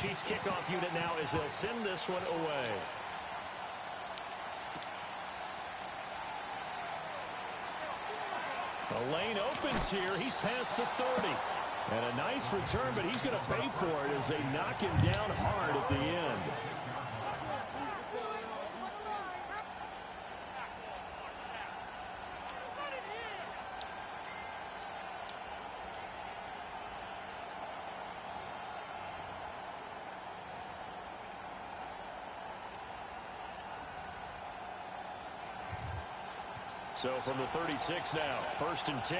Chiefs kickoff unit now as they'll send this one away. The lane opens here. He's past the 30. And a nice return, but he's going to pay for it as they knock him down hard at the end. So from the 36 now, 1st and 10.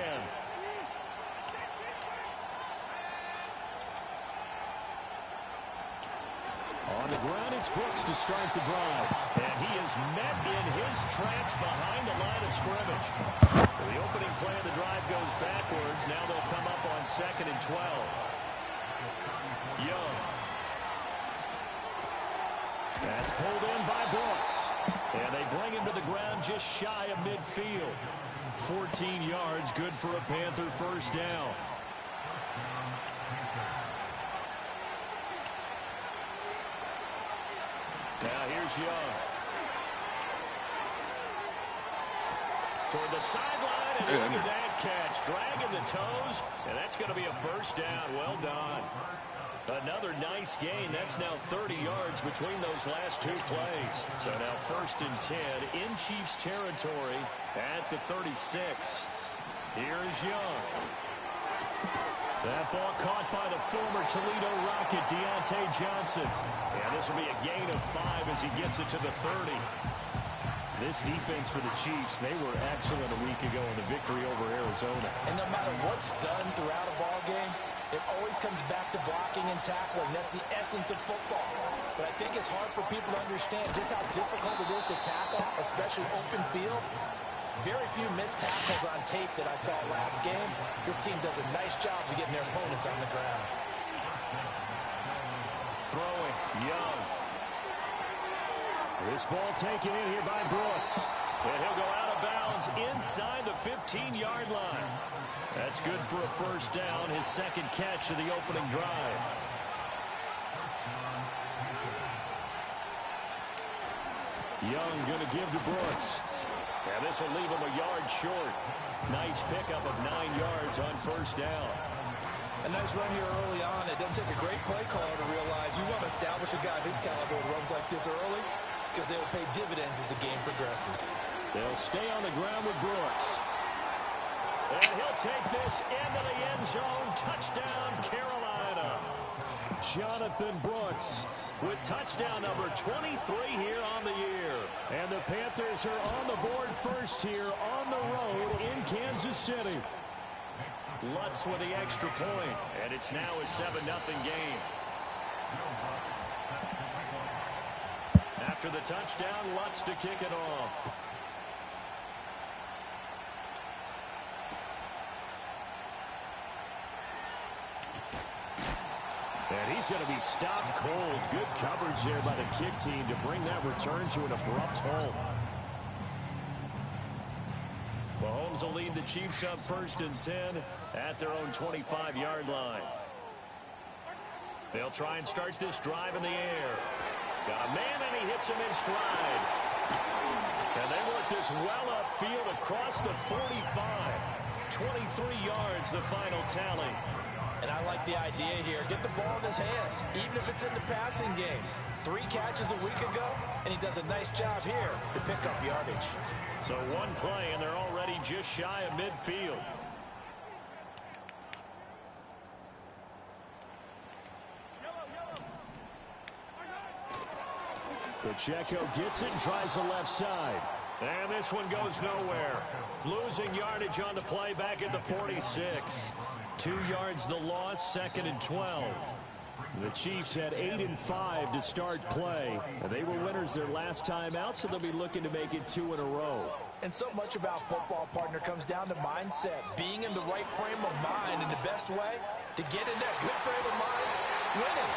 On the ground, it's Brooks to start the drive. And he is met in his tracks behind the line of scrimmage. So the opening play of the drive goes backwards. Now they'll come up on 2nd and 12. Young. That's pulled in by Brooks. And they bring him to the ground just shy of midfield. 14 yards, good for a Panther first down. Now here's Young. Toward the sideline, and look at that catch. Dragging the toes, and that's going to be a first down. Well done. Another nice gain. That's now 30 yards between those last two plays. So now 1st and 10 in Chiefs territory at the 36. Here is Young. That ball caught by the former Toledo Rocket, Deontay Johnson. And this will be a gain of 5 as he gets it to the 30. This defense for the Chiefs, they were excellent a week ago in the victory over Arizona. And no matter what's done throughout a ball game, it always comes back to blocking and tackling. That's the essence of football. But I think it's hard for people to understand just how difficult it is to tackle, especially open field. Very few missed tackles on tape that I saw last game. This team does a nice job of getting their opponents on the ground. Throwing, Young. This ball taken in here by Brooks. And he'll go out of bounds inside the 15-yard line. That's good for a first down, his 2nd catch of the opening drive. Young going to give to Brooks. And this will leave him a yard short. Nice pickup of 9 yards on first down. A nice run here early on. It doesn't take a great play caller to realize you want to establish a guy of his caliber who runs like this early because they will pay dividends as the game progresses. They'll stay on the ground with Brooks. And he'll take this into the end zone. Touchdown, Carolina. Jonathan Brooks with touchdown number 23 here on the year. And the Panthers are on the board first here on the road in Kansas City. Lutz with the extra point, and it's now a 7-0 game. After the touchdown, Lutz to kick it off. And he's going to be stopped cold. Good coverage there by the kick team to bring that return to an abrupt halt. Mahomes will lead the Chiefs up 1st and 10 at their own 25-yard line. They'll try and start this drive in the air. Got a man, and he hits him in stride. And they work this well upfield across the 45. 23 yards, the final tally. And I like the idea here. Get the ball in his hands, even if it's in the passing game. 3 catches a week ago, and he does a nice job here to pick up yardage. So one play, and they're already just shy of midfield. Pacheco gets it and tries the left side. And this one goes nowhere. Losing yardage on the play back at the 46. 2 yards the loss, 2nd and 12. The Chiefs had 8 and 5 to start play. They were winners their last time out, so they'll be looking to make it 2 in a row. And so much about football, partner, comes down to mindset. Being in the right frame of mind, and the best way to get in that good frame of mind, winning.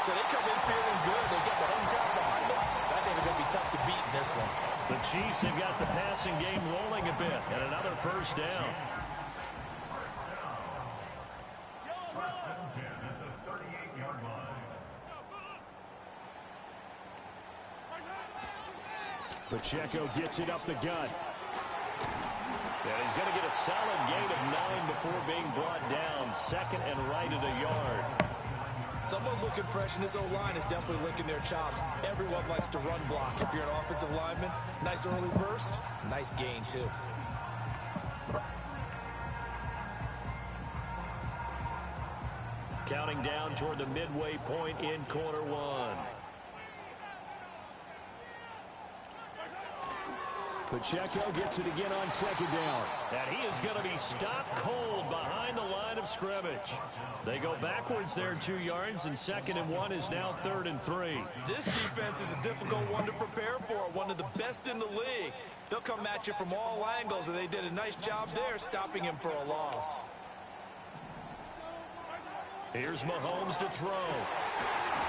So they come in feeling good. They get the home crowd behind them. I think they're going to be tough to beat in this one. The Chiefs have got the passing game rolling a bit, and another first down. Pacheco gets it up the gut. And he's going to get a solid gain of 9 before being brought down. Second and right at a yard. Someone's looking fresh, and this O-line is definitely licking their chops. Everyone likes to run block. If you're an offensive lineman, nice early burst, nice gain too. Counting down toward the midway point in quarter one. Pacheco gets it again on second down. And he is going to be stopped cold behind the line of scrimmage. They go backwards there 2 yards, and 2nd and 1 is now 3rd and 3. This defense is a difficult one to prepare for, one of the best in the league. They'll come at you from all angles, and they did a nice job there stopping him for a loss. Here's Mahomes to throw.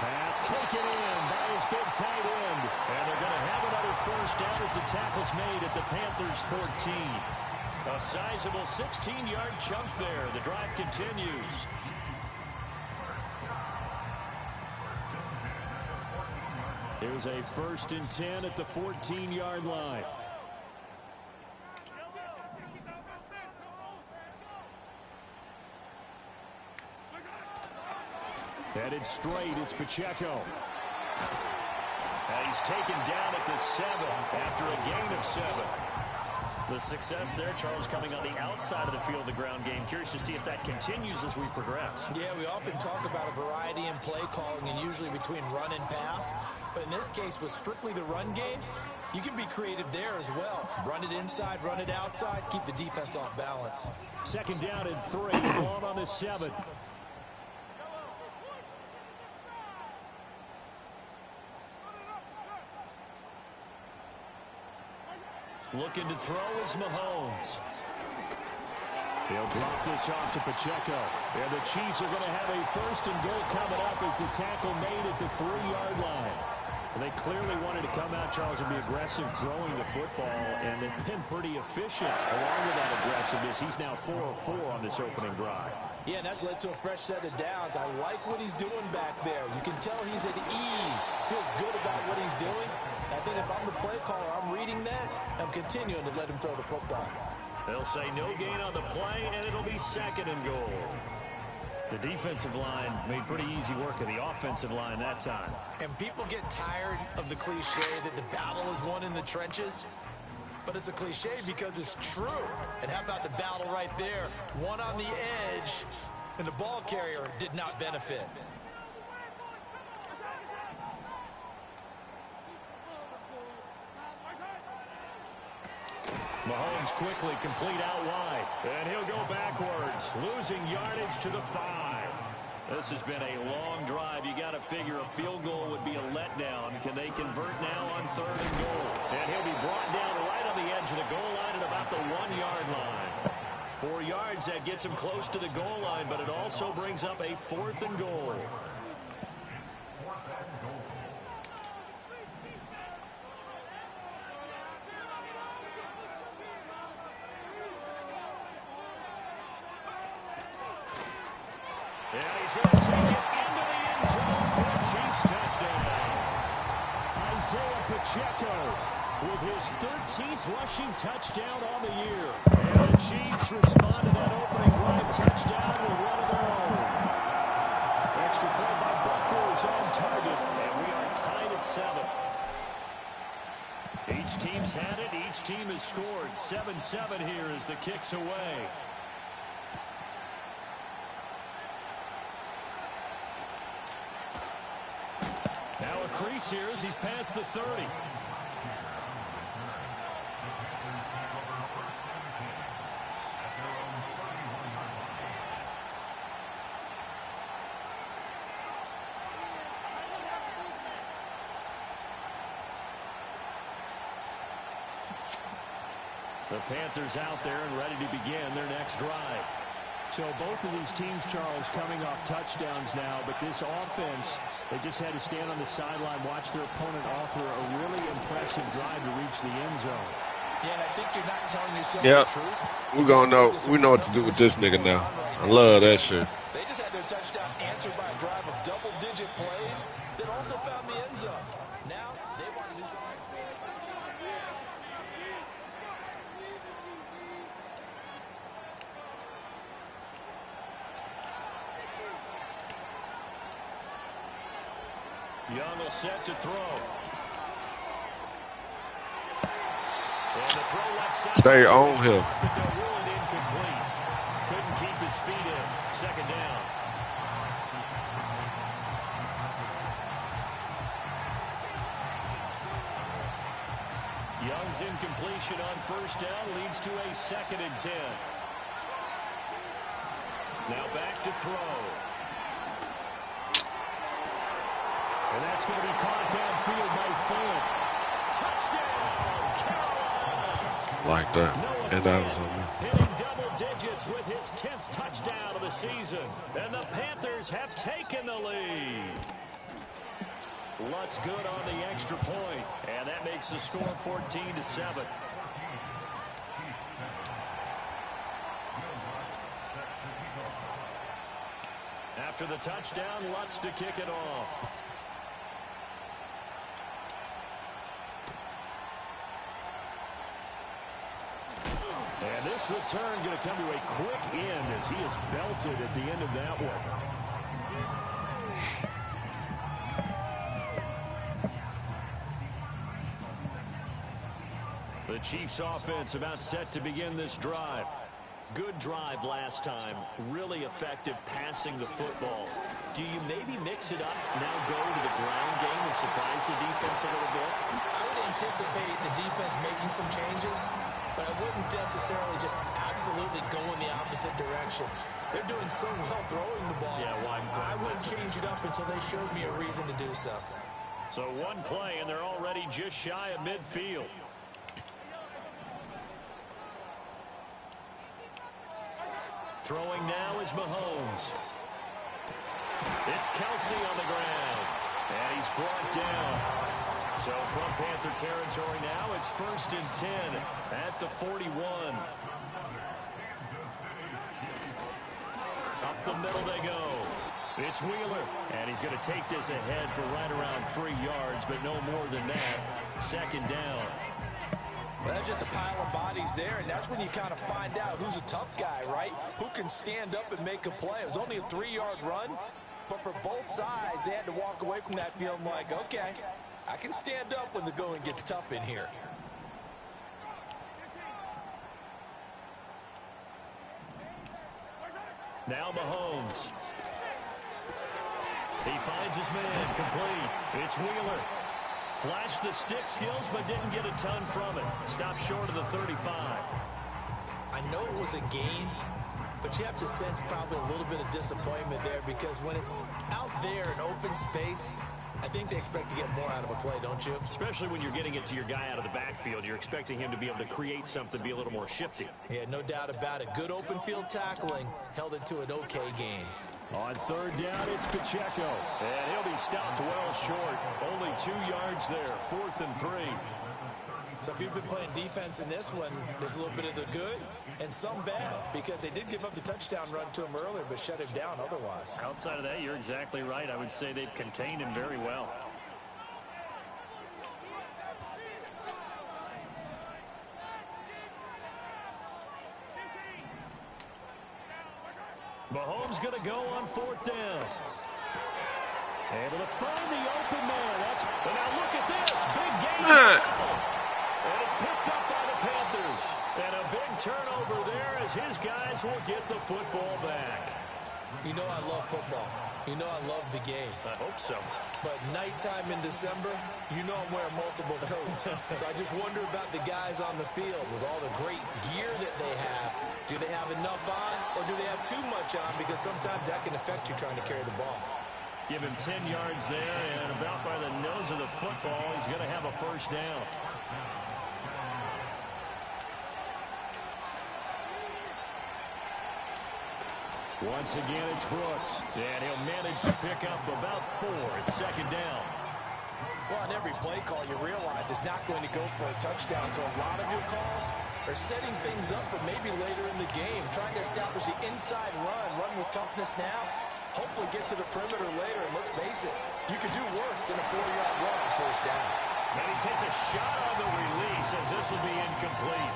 Pass taken in by his big tight end. And they're going to have another first down as the tackle's made at the Panthers' 14. A sizable 16-yard chunk there. The drive continues. Here's a 1st and 10 at the 14-yard line. Headed straight, it's Pacheco. And he's taken down at the 7 after a gain of 7. The success there, Charles, coming on the outside of the field, the ground game. Curious to see if that continues as we progress. Yeah, we often talk about a variety in play calling and usually between run and pass. But in this case, with strictly the run game, you can be creative there as well. Run it inside, run it outside, keep the defense off balance. 2nd down and 3, ball on the 7. Looking to throw is Mahomes. He'll drop this off to Pacheco. And the Chiefs are going to have a 1st and goal coming up as the tackle made at the 3-yard line. They clearly wanted to come out, Charles, and be aggressive throwing the football, and they've been pretty efficient along with that aggressiveness. He's now 4 of 4 on this opening drive. Yeah, and that's led to a fresh set of downs. I like what he's doing back there. You can tell he's at ease, feels good about what he's doing. I think if I'm the play caller, I'm reading that. I'm continuing to let him throw the football. They'll say no gain on the play, and it'll be 2nd and goal. The defensive line made pretty easy work of the offensive line that time. And people get tired of the cliche that the battle is won in the trenches. But it's a cliche because it's true. And how about the battle right there? One on the edge, and the ball carrier did not benefit. Mahomes quickly complete out wide. And he'll go backwards, losing yardage to the 5. This has been a long drive. You got to figure a field goal would be a letdown. Can they convert now on 3rd and goal? And he'll be brought down right on the edge of the goal line at about the 1-yard line. 4 yards, that gets him close to the goal line, but it also brings up a 4th and goal. And he's going to take it into the end zone for a Chiefs touchdown. Isaiah Pacheco with his 13th rushing touchdown on the year. And the Chiefs respond to that opening drive touchdown with one of their own. Extra point by Butker is on target, and we are tied at 7. Each team's had it. Each team has scored. 7-7 here as the kick's away. Now a crease here as he's past the 30. The Panthers out there and ready to begin their next drive. So both of these teams, Charles, coming off touchdowns now, but this offense, they just had to stand on the sideline, watch their opponent author a really impressive drive to reach the end zone. Yeah, and I think you're not telling yourself the truth. We're gonna know. We know what to do with this nigga now. I love that shit. They just had their touchdown answered by a drive of double-digit plays that also found the end zone. Now they want to do something. Young will set to throw. And the throw left side. Stay on him. But they'll rule it incomplete. Couldn't keep his feet in. Second down. Young's incompletion on first down leads to a 2nd and 10. Now back to throw. And that's going to be caught downfield by Ford. Touchdown, Carolina! Like that. And that was on me. Hitting double digits with his 10th touchdown of the season. And the Panthers have taken the lead. Lutz good on the extra point. And that makes the score 14-7. After the touchdown, Lutz to kick it off. And this return going to come to a quick end as he is belted at the end of that one. The Chiefs offense about set to begin this drive. Good drive last time. Really effective passing the football. Do you maybe mix it up, now go to the ground game and surprise the defense a little bit? I would anticipate the defense making some changes, but I wouldn't necessarily just absolutely go in the opposite direction. They're doing so well throwing the ball. Yeah, I wouldn't change it up until they showed me a reason to do so. So one play, and they're already just shy of midfield. Throwing now is Mahomes. It's Kelsey on the ground. And he's brought down. So from Panther territory now, it's 1st and 10 at the 41. Up the middle they go. It's Wheeler. And he's going to take this ahead for right around 3 yards, but no more than that. 2nd down. Well, that's just a pile of bodies there, and that's when you kind of find out who's a tough guy, right? Who can stand up and make a play. It was only a 3-yard run, but for both sides, they had to walk away from that feeling like, okay, I can stand up when the going gets tough in here. Now Mahomes. He finds his man, complete. It's Wheeler. Flashed the stick skills, but didn't get a ton from it. Stopped short of the 35. I know it was a gain, but you have to sense probably a little bit of disappointment there because when it's out there in open space, I think they expect to get more out of a play, don't you? Especially when you're getting it to your guy out of the backfield. You're expecting him to be able to create something, be a little more shifty. Yeah, no doubt about it. Good open field tackling held it to an okay gain. On 3rd down, it's Pacheco. And he'll be stopped well short. Only 2 yards there. 4th and 3. So if you've been playing defense in this one, there's a little bit of the good and some bad because they did give up the touchdown run to him earlier but shut him down otherwise. Outside of that, you're exactly right. I would say they've contained him very well. Mahomes going to go on 4th down. Able to find the open man. And now look at this. Big game. And it's picked up by the Panthers. And a big turnover there as his guys will get the football back. You know I love football. You know I love the game. I hope so. But nighttime in December, you know I'm wearing multiple coats. So I just wonder about the guys on the field with all the great gear that they have. Do they have enough on or do they have too much on? Because sometimes that can affect you trying to carry the ball. Give him 10 yards there, and about by the nose of the football, he's going to have a 1st down. Once again, it's Brooks, and he'll manage to pick up about 4. It's 2nd down. Well, on every play call, you realize it's not going to go for a touchdown, so a lot of your calls are setting things up for maybe later in the game, trying to establish the inside run with toughness now, hopefully get to the perimeter later, and let's face it, you could do worse than a 4-yard run on 1st down. And he takes a shot on the release as this will be incomplete.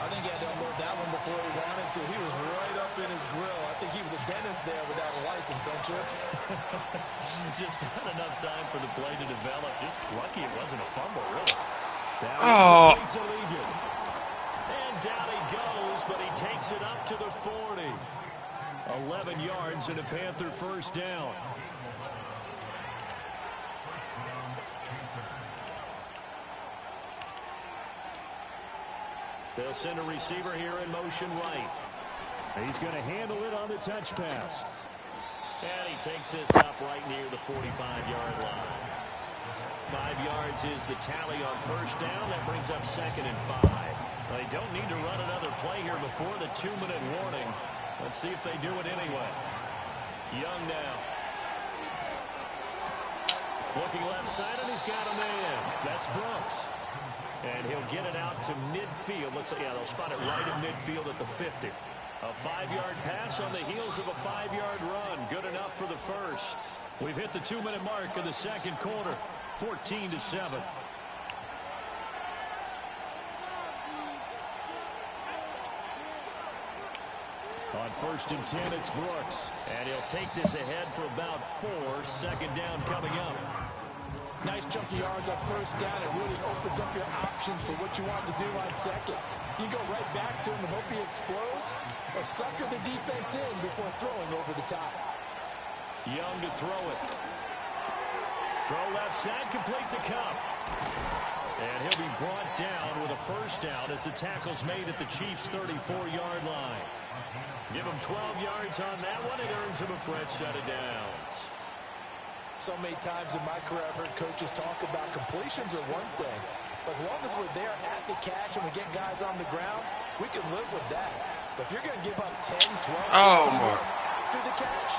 I think he had to unload that one before he wanted to. He was right up in his grill. I think he was a dentist there without a license. lessons, don't you? Just not enough time for the play to develop. Just lucky it wasn't a fumble, really. Oh. To Ligon. And down he goes, but he takes it up to the 40. 11 yards and a Panther first down. They'll send a receiver here in motion right. He's going to handle it on the touch pass. And he takes this up right near the 45-yard line. 5 yards is the tally on first down. That brings up 2nd and 5. Well, they don't need to run another play here before the 2-minute warning. Let's see if they do it anyway. Young now. Looking left side, and he's got a man. That's Brooks. And he'll get it out to midfield. Let's say, yeah, they'll spot it right in midfield at the 50. A 5-yard pass on the heels of a 5-yard run. Good enough for the first. We've hit the 2-minute mark of the second quarter. 14-7. On 1st and 10, it's Brooks. And he'll take this ahead for about 4. 2nd down coming up. Nice chunky yards on first down. It really opens up your options for what you want to do on second. You go right back to him and hope he explodes, or sucker the defense in before throwing over the top. Young to throw it. Throw left side, complete to Kupp. And he'll be brought down with a first down as the tackle's made at the Chiefs' 34-yard line. Give him 12 yards on that one. It earns him a fresh set of downs. So many times in my career I've heard coaches talk about completions are one thing. But as long as we're there at the catch and we get guys on the ground, we can live with that. But if you're going to give up 10, 12, 15 yards after the catch,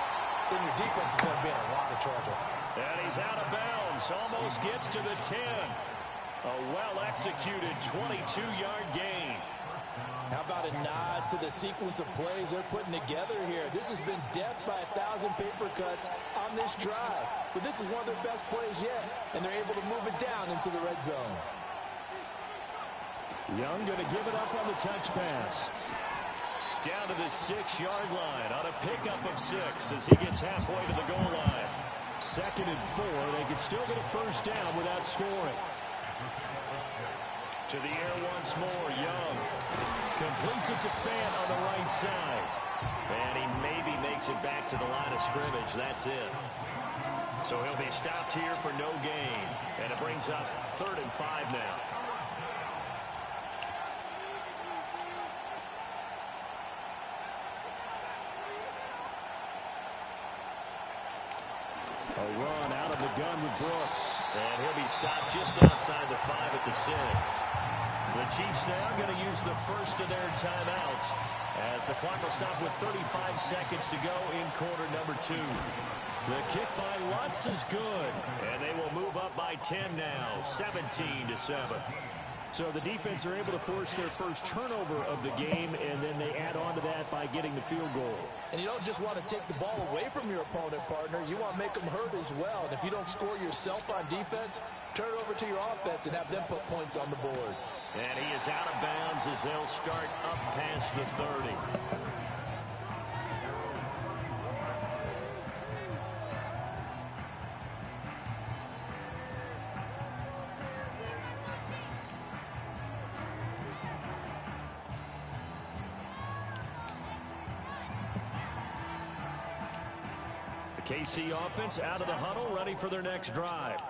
then your defense is going to be in a lot of trouble. And he's out of bounds. Almost gets to the 10. A well-executed 22-yard gain. How about a nod to the sequence of plays they're putting together here? This has been death by 1,000 paper cuts on this drive. But this is one of their best plays yet, and they're able to move it down into the red zone. Young going to give it up on the touch pass. Down to the 6-yard line on a pickup of 6 as he gets halfway to the goal line. 2nd and 4. They can still get a first down without scoring. To the air once more, Young. Completes it to Fant on the right side. And he maybe makes it back to the line of scrimmage. That's it. So he'll be stopped here for no gain. And it brings up 3rd and 5 now. A run out of the gun with Brooks. And he'll be stopped just outside the 5 at the 6. The Chiefs now going to use the first of their timeouts as the clock will stop with 35 seconds to go in quarter number 2. The kick by Lutz is good, and they will move up by 10 now, 17-7. So the defense are able to force their first turnover of the game, and then they add on to that by getting the field goal. And you don't just want to take the ball away from your opponent, partner. You want to make them hurt as well. And if you don't score yourself on defense, turn it over to your offense and have them put points on the board. And he is out of bounds as they'll start up past the 30. KC offense out of the huddle, ready for their next drive.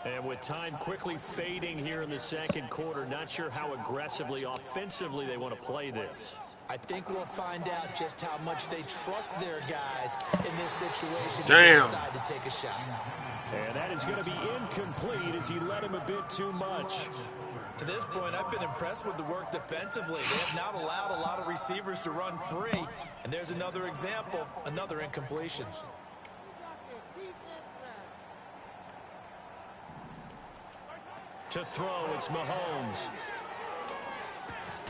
And with time quickly fading here in the second quarter, not sure how aggressively, offensively they want to play this. I think we'll find out just how much they trust their guys in this situation. Damn. If they decide to take a shot. And that is going to be incomplete as he led him a bit too much. To this point, I've been impressed with the work defensively. They have not allowed a lot of receivers to run free. And there's another example, another incompletion. To throw, it's Mahomes.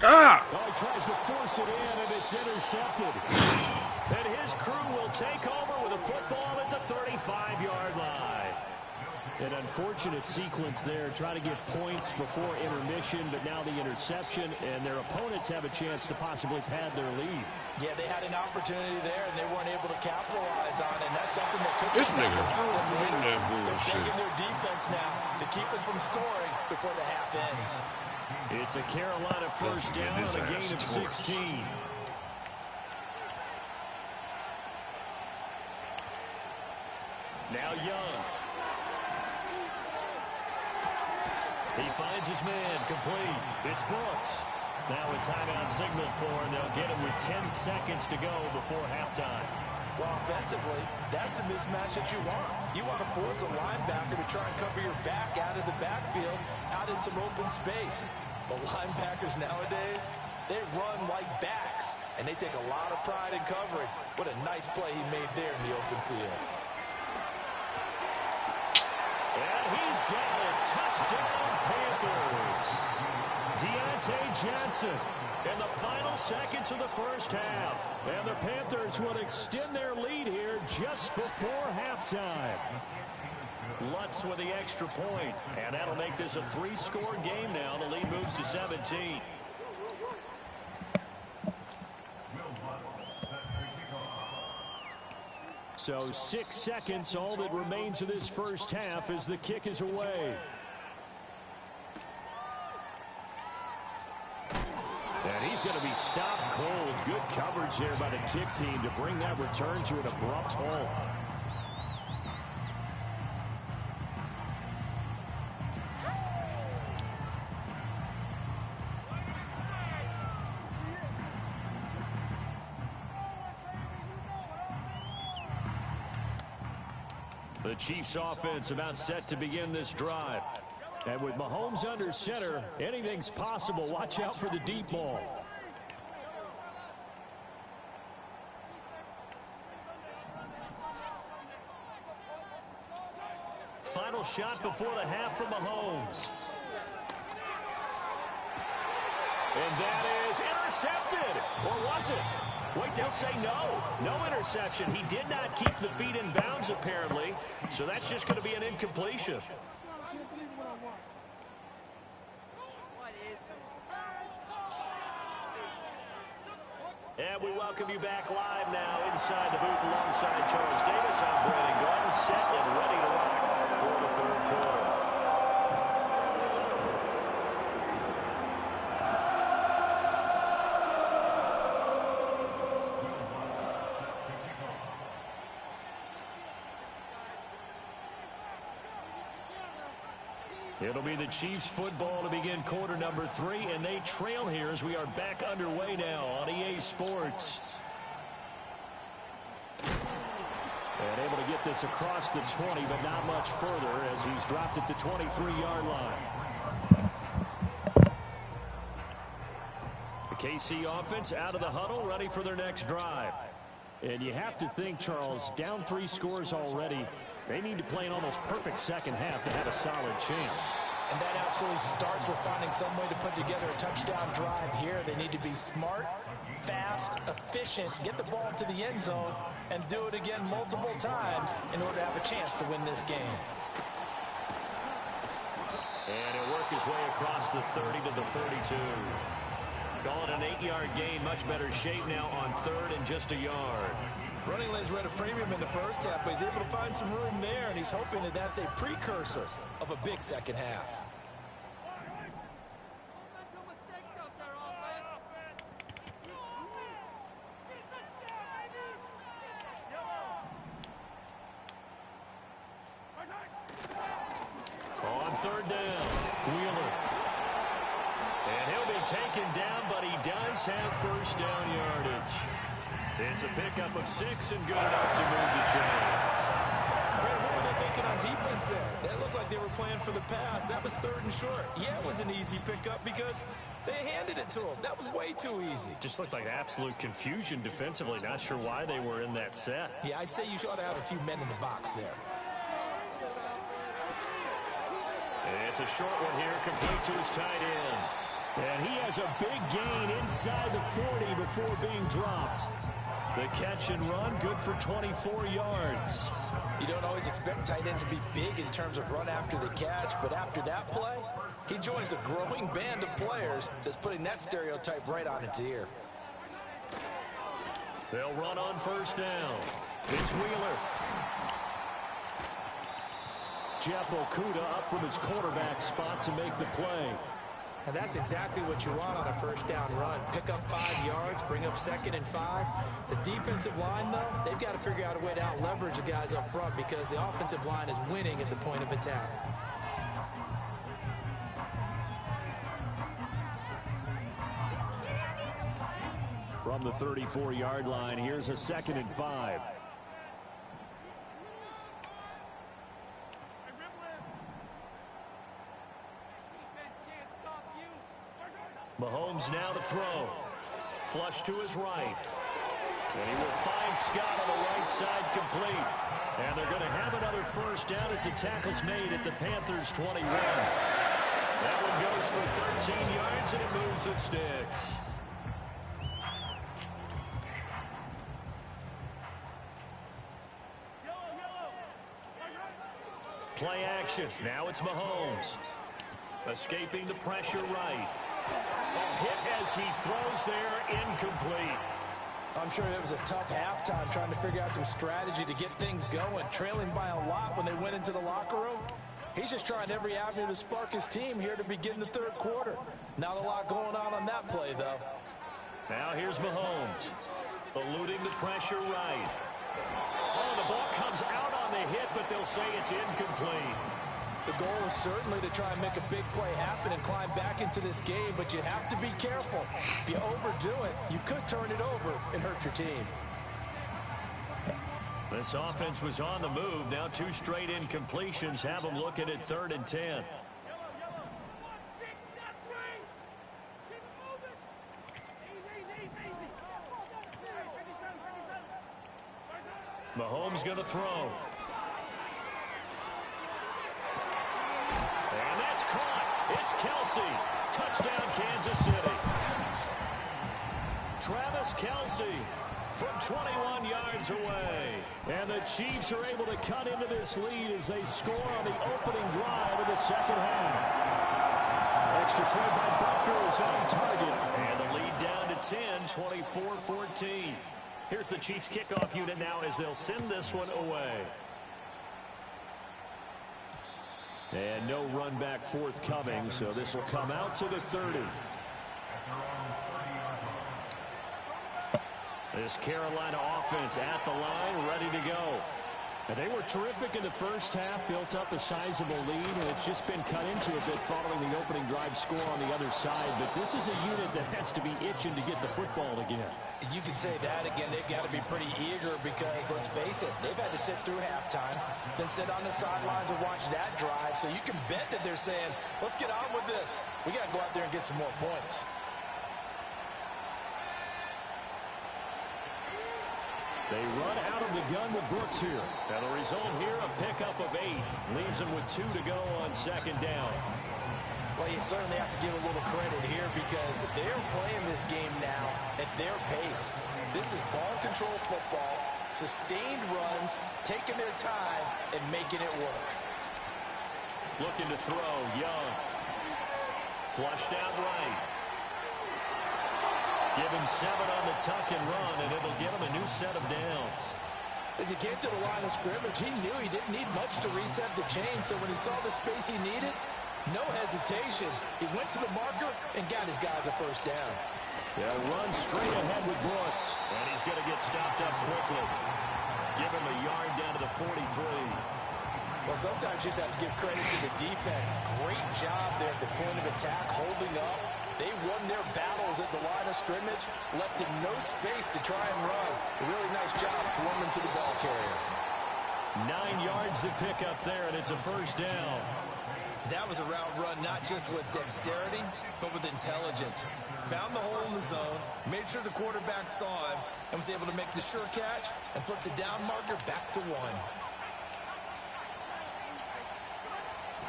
Ah! Oh, he tries to force it in, and it's intercepted. And his crew will take over with a football at the 35-yard line. An unfortunate sequence there, trying to get points before intermission, but now the interception, and their opponents have a chance to possibly pad their lead. Yeah, they had an opportunity there, and they weren't able to capitalize on it. something that could This come back nigga, to haunt them later. that They're bullshit. begging their defense now to keep them from scoring before the half ends. It's a Carolina first down on a gain of 16. Now Young. He finds his man, complete. It's Brooks. Now a timeout signal for, and they'll get him with 10 seconds to go before halftime. Well, offensively, that's the mismatch that you want. You want to force a linebacker to try and cover your back out of the backfield, out in some open space. The linebackers nowadays, they run like backs, and they take a lot of pride in covering. What a nice play he made there in the open field. And he's got it. Touchdown, Panthers. Deontay Johnson in the final seconds of the first half. And the Panthers will extend their lead here just before halftime. Lutz with the extra point, and that'll make this a 3-score game now. The lead moves to 17. So 6 seconds, all that remains of this first half as the kick is away. And he's going to be stopped cold. Good coverage there by the kick team to bring that return to an abrupt halt. The Chiefs offense about set to begin this drive. And with Mahomes under center, anything's possible. Watch out for the deep ball. Final shot before the half from Mahomes. And that is intercepted. Or was it? Wait, they'll say no. No interception. He did not keep the feet in bounds, apparently. So that's just going to be an incompletion. And we welcome you back live now inside the booth alongside Charles Davis. I'm Brandon Gordon, set and ready to rock for the third quarter. It'll be the Chiefs football to begin quarter number 3, and they trail here as we are back underway now on EA Sports. And able to get this across the 20, but not much further as he's dropped it to 23-yard line. The KC offense out of the huddle, ready for their next drive. And you have to think, Charles, down 3 scores already. They need to play an almost perfect second half to have a solid chance. And that absolutely starts with finding some way to put together a touchdown drive here. They need to be smart, fast, efficient, get the ball to the end zone, and do it again multiple times in order to have a chance to win this game. And he'll work his way across the 30 to the 32. Call it an 8-yard gain, much better shape now on third and just a yard. Running lanes were at a premium in the first half, but he's able to find some room there, and he's hoping that that's a precursor of a big second half. On third down, Wheeler. And he'll be taken down, but he does have first down yardage. It's a pickup of 6 and good enough to move the chains. Brandon, what were they thinking on defense there? That looked like they were playing for the pass. That was third and short. Yeah, it was an easy pickup because they handed it to him. That was way too easy. Just looked like absolute confusion defensively. Not sure why they were in that set. Yeah, I'd say you ought to have a few men in the box there. It's a short one here, complete to his tight end. And he has a big gain inside the 40 before being dropped. The catch and run, good for 24 yards. You don't always expect tight ends to be big in terms of run after the catch, but after that play, he joins a growing band of players that's putting that stereotype right on its ear. They'll run on first down. It's Wheeler. Jeff Okudah up from his quarterback spot to make the play. And that's exactly what you want on a first down run. Pick up 5 yards, bring up 2nd and 5. The defensive line, though, they've got to figure out a way to out-leverage the guys up front because the offensive line is winning at the point of attack. From the 34-yard line, here's a 2nd and 5. Mahomes now to throw. Flush to his right. And he will find Scott on the right side complete. And they're going to have another first down as the tackle's made at the Panthers' 21. That one goes for 13 yards and it moves the sticks. Play action. Now it's Mahomes. Escaping the pressure right. A hit as he throws there, incomplete. I'm sure it was a tough halftime trying to figure out some strategy to get things going, trailing by a lot when they went into the locker room. He's just trying every avenue to spark his team here to begin the third quarter. Not a lot going on that play, though. Now here's Mahomes, eluding the pressure right. Oh, the ball comes out on the hit, but they'll say it's incomplete. The goal is certainly to try and make a big play happen and climb back into this game, but you have to be careful. If you overdo it, you could turn it over and hurt your team. This offense was on the move. Now 2 straight incompletions have them looking at 3rd and 10. Mahomes going to throw. And that's caught. It's Kelce. Touchdown, Kansas City. Travis Kelce from 21 yards away. And the Chiefs are able to cut into this lead as they score on the opening drive of the second half. Extra point by Butker is on target. And the lead down to 10, 24-14. Here's the Chiefs kickoff unit now as they'll send this one away. And no run back forthcoming, so this will come out to the 30. This Carolina offense at the line, ready to go. And they were terrific in the first half, built up a sizable lead, and it's just been cut into a bit following the opening drive score on the other side. But this is a unit that has to be itching to get the football again. You can say that again. They've got to be pretty eager because, let's face it, they've had to sit through halftime, then sit on the sidelines and watch that drive. So you can bet that they're saying, let's get on with this. We got to go out there and get some more points. They run out of the gun with Brooks here. And the result here, a pickup of 8. Leaves them with 2 to go on second down. Well, you certainly have to give a little credit here because they're playing this game now at their pace. This is ball control football, sustained runs, taking their time, and making it work. Looking to throw, Young. Flushed out right. Give him 7 on the tuck and run, and it'll give him a new set of downs. As he came to the line of scrimmage, he knew he didn't need much to reset the chain, so when he saw the space he needed, no hesitation. He went to the marker and got his guys a first down. Yeah, run straight ahead with Brooks. And he's going to get stopped up quickly. Give him a yard down to the 43. Well, sometimes you just have to give credit to the defense. Great job there at the point of attack, holding up. They won their battles at the line of scrimmage, left in no space to try and run. A really nice job swarming to the ball carrier. 9 yards to pick up there, and it's a first down. That was a route run not just with dexterity, but with intelligence. Found the hole in the zone, made sure the quarterback saw him, and was able to make the sure catch and flip the down marker back to 1.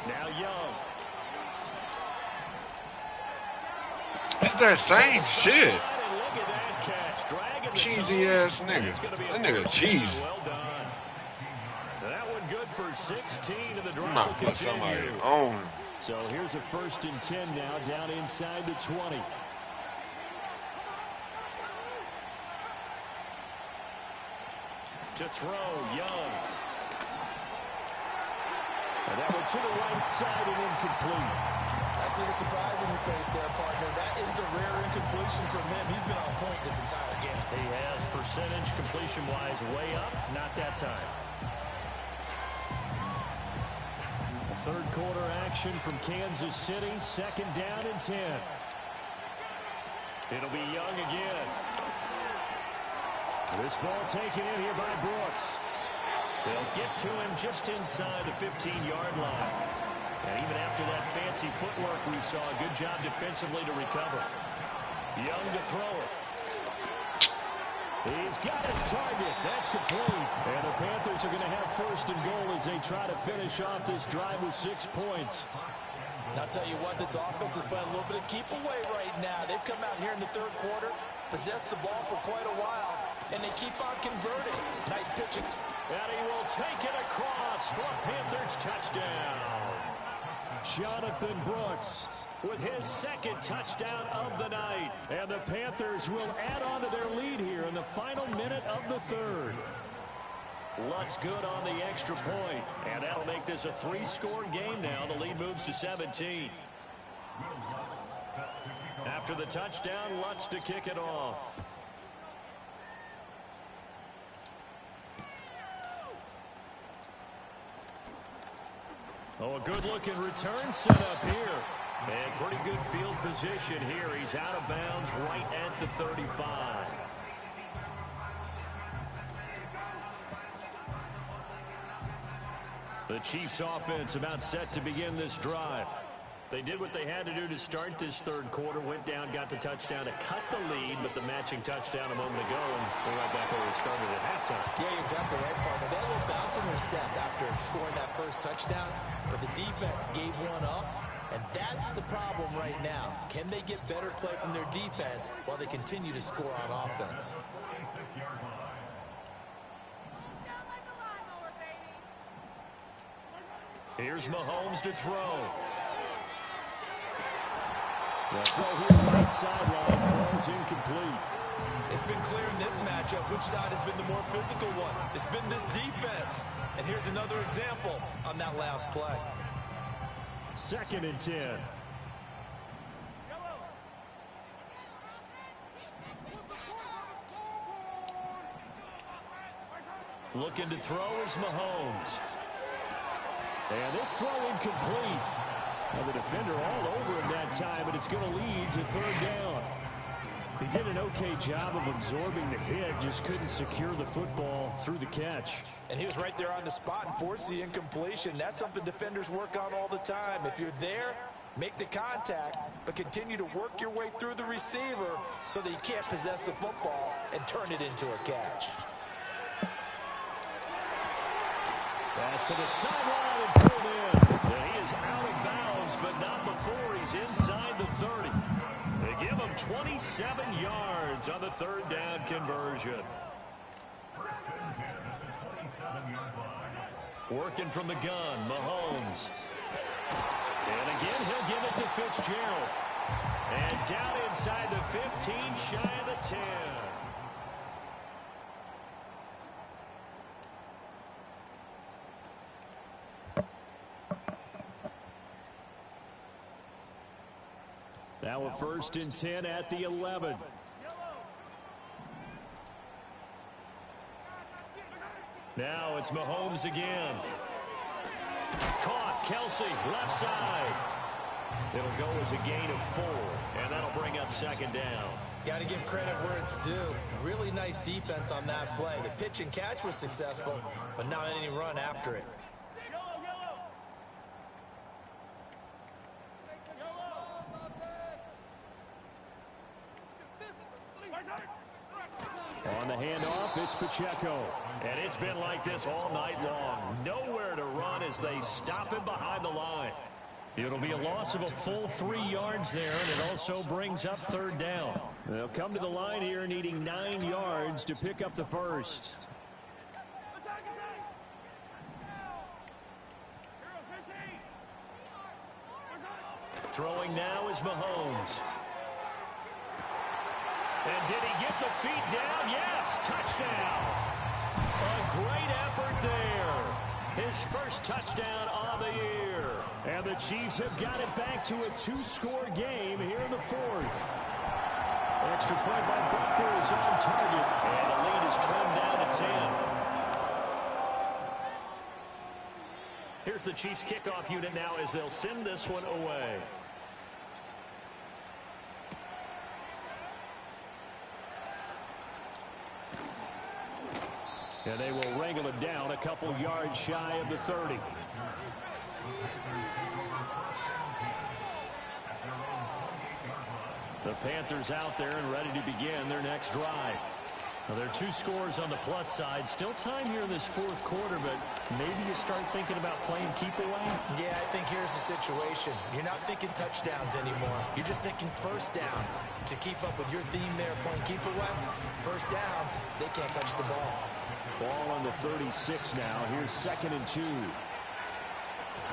Now Young. It's that same shit. And look at that catch. Dragging the Cheesy toes. ass nigga. That nigga cheesy. Well done. That one good for 16, and the drive I'm will not put somebody continue. on. So here's a 1st and 10 now, down inside the 20. To throw, Young. And that one to the right side and incomplete. I see the surprise in your face there, partner. That is a rare incompletion from him. He's been on point this entire game. He has percentage completion-wise way up. Not that time. Third quarter action from Kansas City. Second down and 10. It'll be Young again. This ball taken in here by Brooks. They'll get to him just inside the 15-yard line. And even after that fancy footwork we saw, a good job defensively to recover. Young to throw it. He's got his target. That's complete. And the Panthers are going to have first and goal as they try to finish off this drive with 6 points. I'll tell you what, this offense is playing a little bit of keep away right now. They've come out here in the third quarter, possessed the ball for quite a while, and they keep on converting. Nice pitching. And he will take it across for a Panthers touchdown. Jonathan Brooks with his second touchdown of the night. And the Panthers will add on to their lead here in the final minute of the third. Lutz good on the extra point. And that'll make this a 3-score game now. The lead moves to 17. After the touchdown, Lutz to kick it off. Oh, a good-looking return set up here. And pretty good field position here. He's out of bounds right at the 35. The Chiefs offense about set to begin this drive. They did what they had to do to start this third quarter. Went down, got the touchdown to cut the lead, but the matching touchdown a moment ago, and we're right back where we started at halftime. Yeah, you're exactly right, partner. They had a little bounce in their step after scoring that first touchdown, but the defense gave one up, and that's the problem right now. Can they get better play from their defense while they continue to score on offense? Here's Mahomes to throw. The throw here right sideline falls incomplete. It's been clear in this matchup which side has been the more physical one. It's been this defense. And here's another example on that last play. Second and 10. Looking to throw is Mahomes. And this throw incomplete. Now the defender all over him that time, but it's going to lead to third down. He did an okay job of absorbing the hit, just couldn't secure the football through the catch. And he was right there on the spot and forced the incompletion. That's something defenders work on all the time. If you're there, make the contact, but continue to work your way through the receiver so that you can't possess the football and turn it into a catch. Pass to the sideline and pulled in. And he is out of bounds, but not before he's inside the 30. They give him 27 yards on the third down conversion. Working from the gun, Mahomes. And again, he'll give it to Fitzgerald. And down inside the 15, shy of the 10. Now a first and 10 at the 11. Now it's Mahomes again. Caught, Kelsey, left side. It'll go as a gain of 4, and that'll bring up second down. Got to give credit where it's due. Really nice defense on that play. The pitch and catch was successful, but not any run after it. On the handoff, it's Pacheco. And it's been like this all night long. Nowhere to run as they stop him behind the line. It'll be a loss of a full 3 yards there, and it also brings up third down. They'll come to the line here needing 9 yards to pick up the first. Throwing now is Mahomes. And did he get the feet down? Yes, touchdown. A great effort there. His first touchdown on the And the Chiefs have got it back to a 2-score game here in the fourth. Extra point by Butker is on target. And the lead is trimmed down to 10. Here's the Chiefs kickoff unit now as they'll send this one away. And they will wrangle it down a couple yards shy of the 30. The Panthers out there and ready to begin their next drive. Now, there are 2 scores on the plus side. Still time here in this fourth quarter, but maybe you start thinking about playing keep away? Yeah, I think here's the situation. You're not thinking touchdowns anymore. You're just thinking first downs. To keep up with your theme there, playing keep away, first downs, they can't touch the ball. Ball on the 36 now. Here's 2nd and 2.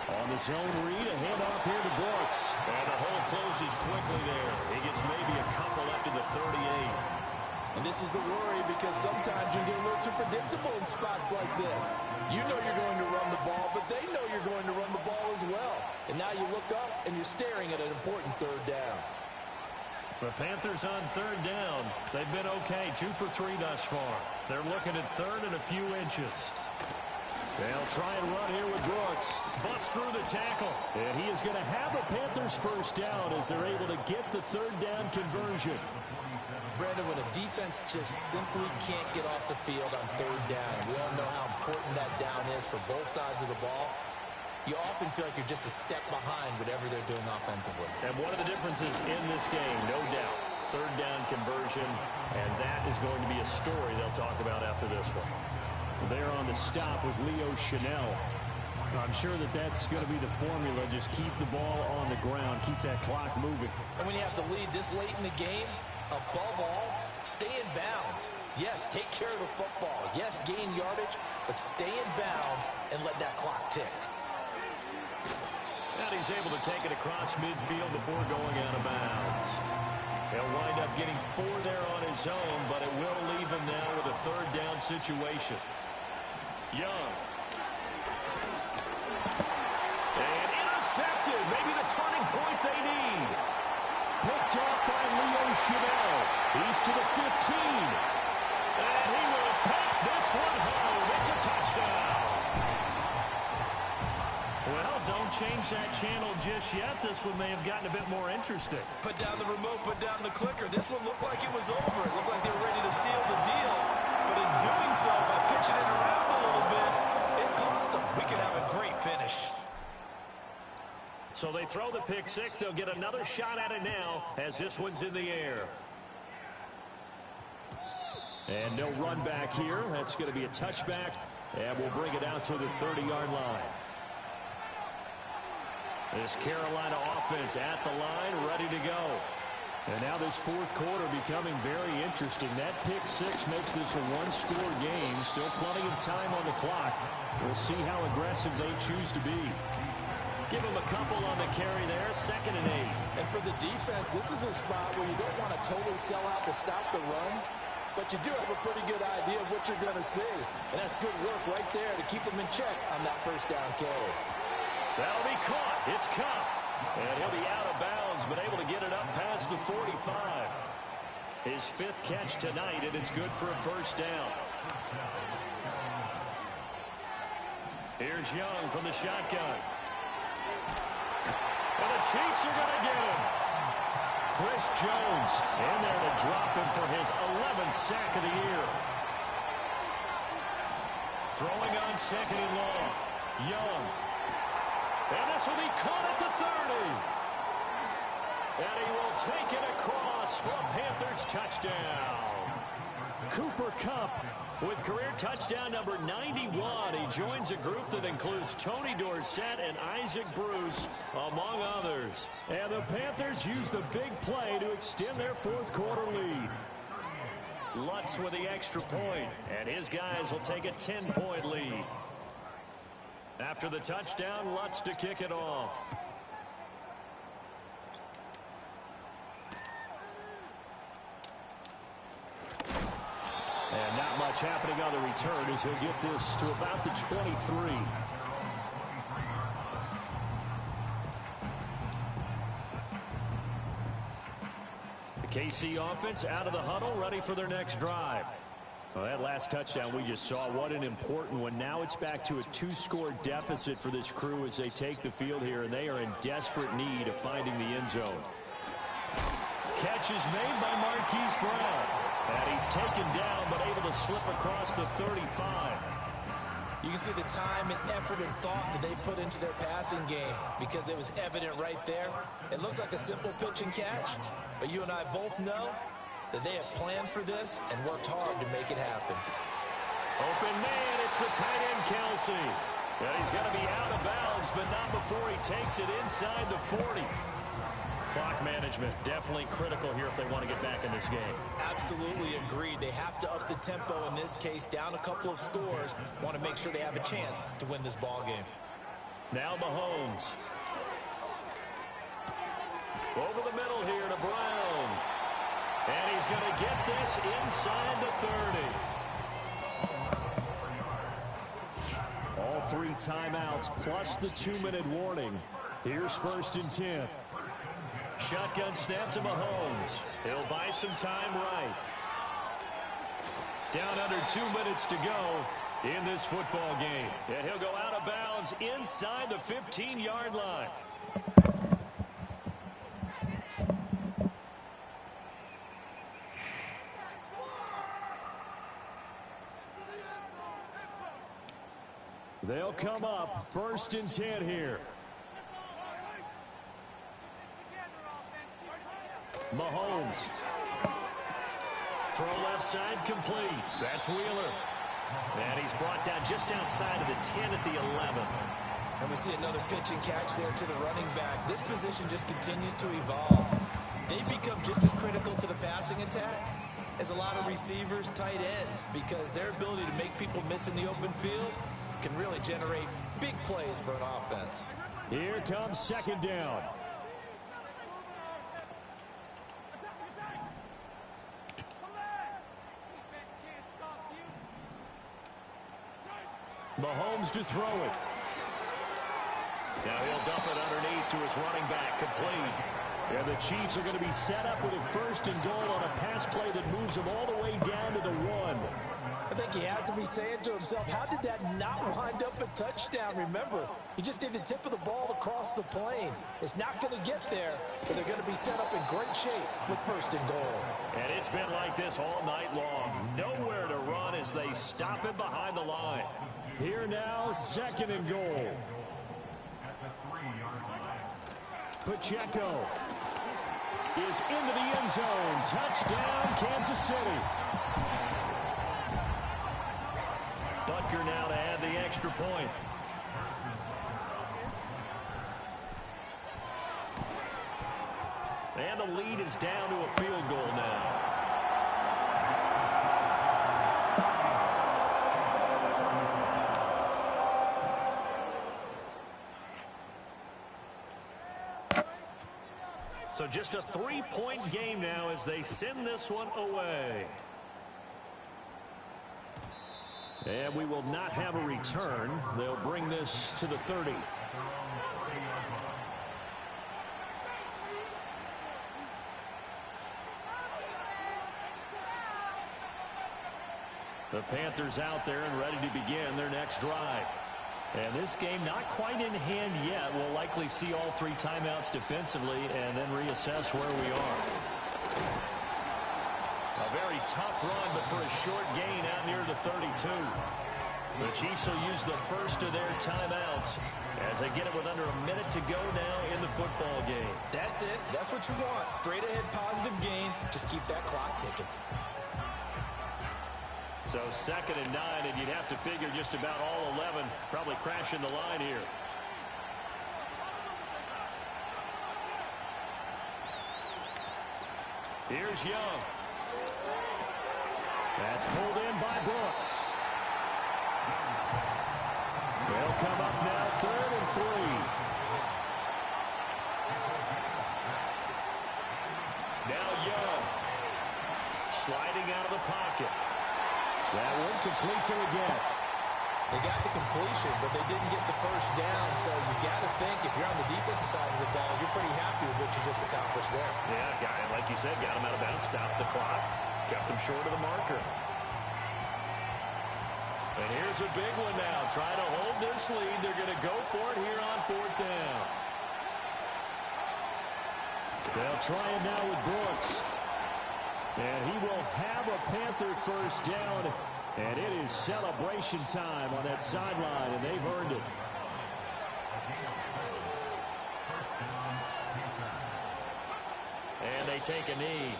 On the zone read, a handoff here to Brooks. And the hole closes quickly there. He gets maybe a couple up to the 38. And this is the worry because sometimes you get a little too predictable in spots like this. You know you're going to run the ball, but they know you're going to run the ball as well. And now you look up and you're staring at an important third down. The Panthers on third down. They've been okay, 2 for 3 thus far. They're looking at third and a few inches. They'll try and run here with Brooks. Bust through the tackle. And he is going to have a Panthers first down as they're able to get the third down conversion. Brandon, when a defense just simply can't get off the field on third down, we all know how important that down is for both sides of the ball, you often feel like you're just a step behind whatever they're doing offensively. And one of the differences in this game, no doubt, third down conversion, and that is going to be a story they'll talk about after this one. There on the stop was Leo Chanel. I'm sure that that's going to be the formula. Just keep the ball on the ground, keep that clock moving. And when you have the lead this late in the game, above all, stay in bounds. Yes, take care of the football. Yes, gain yardage, but stay in bounds and let that clock tick. And he's able to take it across midfield before going out of bounds. He'll wind up getting 4 there on his own, but it will leave him now with a third down situation. Young. And intercepted. Maybe the turning point they need. Picked off by Leo Chanel. He's to the 15. And he will take this one home. It's a touchdown. Well, don't change that channel just yet. This one may have gotten a bit more interesting. Put down the remote, put down the clicker. This one looked like it was over. It looked like they were ready to seal the deal. But in doing so, by pitching it around a little bit, it cost them. We could have a great finish. So they throw the pick six. They'll get another shot at it now as this one's in the air. And no run back here. That's going to be a touchback. And we'll bring it out to the 30-yard line. This Carolina offense at the line, ready to go. And now this fourth quarter becoming very interesting. That pick six makes this a one-score game. Still plenty of time on the clock. We'll see how aggressive they choose to be. Give them a couple on the carry there, 2nd and 8. And for the defense, this is a spot where you don't want to totally sell out to stop the run, but you do have a pretty good idea of what you're going to see. And that's good work right there to keep them in check on that first down carry. That'll be caught. It's Kupp. And he'll be out of bounds, but able to get it up past the 45. His 5th catch tonight, and it's good for a first down. Here's Young from the shotgun. And the Chiefs are going to get him. Chris Jones in there to drop him for his 11th sack of the year. Throwing on 2nd and long. Young. And this will be caught at the 30. And he will take it across for a Panthers touchdown. Cooper Kupp with career touchdown number 91. He joins a group that includes Tony Dorsett and Isaac Bruce, among others. And the Panthers use the big play to extend their fourth quarter lead. Lutz with the extra point, and his guys will take a 10-point lead. After the touchdown, Lutz to kick it off. And not much happening on the return as he'll get this to about the 23. KC offense out of the huddle, ready for their next drive. Well, that last touchdown we just saw, what an important one. Now it's back to a 2-score deficit for this crew as they take the field here, and they are in desperate need of finding the end zone. Catch is made by Marquise Brown. And he's taken down, but able to slip across the 35. You can see the time and effort and thought that they put into their passing game because it was evident right there. It looks like a simple pitch and catch, but you and I both know that they have planned for this and worked hard to make it happen. Open man, it's the tight end, Kelsey. And he's going to be out of bounds, but not before he takes it inside the 40. Clock management, definitely critical here if they want to get back in this game. Absolutely agreed. They have to up the tempo in this case, down a couple of scores. Want to make sure they have a chance to win this ball game. Now Mahomes. Over the middle here to Brown. And he's going to get this inside the 30. All 3 timeouts plus the 2-minute warning. Here's 1st and 10. Shotgun snap to Mahomes. He'll buy some time right. Down under 2 minutes to go in this football game. And he'll go out of bounds inside the 15-yard line. They'll come up 1st and 10 here. Mahomes. Throw left side complete. That's Wheeler. And he's brought down just outside of the 10 at the 11. And we see another pitch and catch there to the running back. This position just continues to evolve. They become just as critical to the passing attack as a lot of receivers, tight ends, because their ability to make people miss in the open field can really generate big plays for an offense. Here comes 2nd down. Mahomes to throw it. Now he'll dump it underneath to his running back, complete. And the Chiefs are going to be set up with a 1st and goal on a pass play that moves them all the way down to the 1. I think he has to be saying to himself, how did that not wind up a touchdown? Remember, he just did the tip of the ball to cross the plane. It's not going to get there, but they're going to be set up in great shape with 1st and goal. And it's been like this all night long. Nowhere to run as they stop him behind the line. Here now, 2nd and goal. Pacheco is into the end zone. Touchdown, Kansas City. Butker now to add the extra point. And the lead is down to a field goal now. So just a 3-point game now as they send this one away. And we will not have a return. They'll bring this to the 30. The Panthers out there and ready to begin their next drive. And this game not quite in hand yet. We'll likely see all 3 timeouts defensively and then reassess where we are. A very tough run, but for a short gain out near the 32. The Chiefs will use the first of their timeouts as they get it with under a minute to go now in the football game. That's it. That's what you want. Straight ahead positive gain. Just keep that clock ticking. So 2nd and 9, and you'd have to figure just about all 11 probably crashing the line here. Here's Young. That's pulled in by Brooks. They'll come up now 3rd and 3. Now Young. Sliding out of the pocket. That one complete to again. They got the completion, but they didn't get the first down. So you got to think if you're on the defensive side of the ball, you're pretty happy with what you just accomplished there. Yeah, guy, like you said, got him out of bounds, stopped the clock, kept him short of the marker. And here's a big one now. Trying to hold this lead. They're going to go for it here on 4th down. They'll try it now with Brooks. And he will have a Panther first down. And it is celebration time on that sideline, and they've earned it. And they take a knee.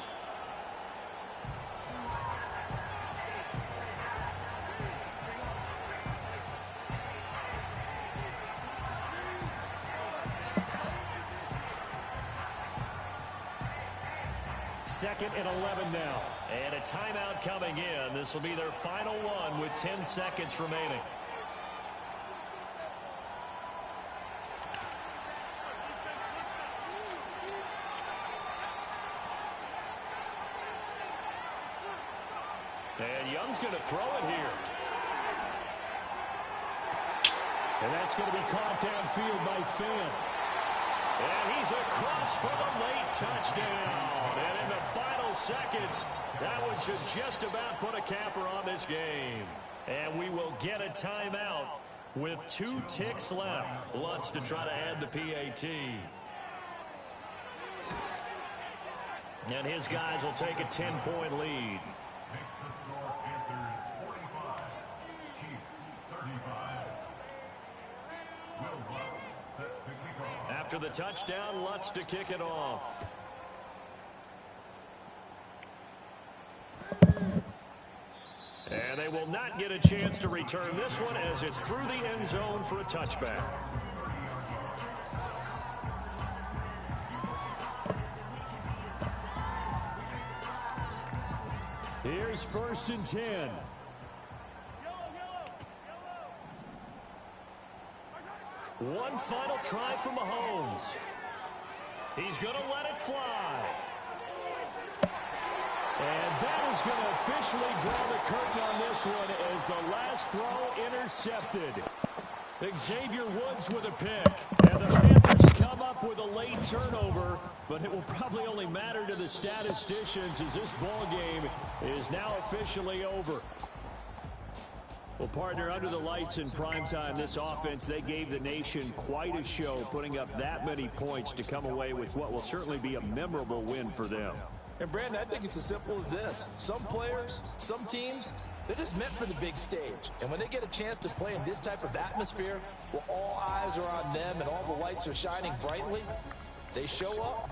Second and 11 now. And a timeout coming in. This will be their final one with 10 seconds remaining. And Young's going to throw it here. And that's going to be caught downfield by Finn. And he's across for the late touchdown. And in the final seconds, that one should just about put a capper on this game. And we will get a timeout with 2 ticks left. Lutz to try to add the PAT. And his guys will take a 10-point lead. After the touchdown, Lutz to kick it off. And they will not get a chance to return this one as it's through the end zone for a touchback. Here's 1st and 10. One final try from Mahomes. He's going to let it fly. And that is going to officially draw the curtain on this one as the last throw intercepted. Xavier Woods with a pick. And the Panthers come up with a late turnover, but it will probably only matter to the statisticians as this ball game is now officially over. Well, partner, under the lights in primetime, this offense, they gave the nation quite a show, putting up that many points to come away with what will certainly be a memorable win for them. And, Brandon, I think it's as simple as this. Some players, some teams, they're just meant for the big stage. And when they get a chance to play in this type of atmosphere, where all eyes are on them and all the lights are shining brightly, they show up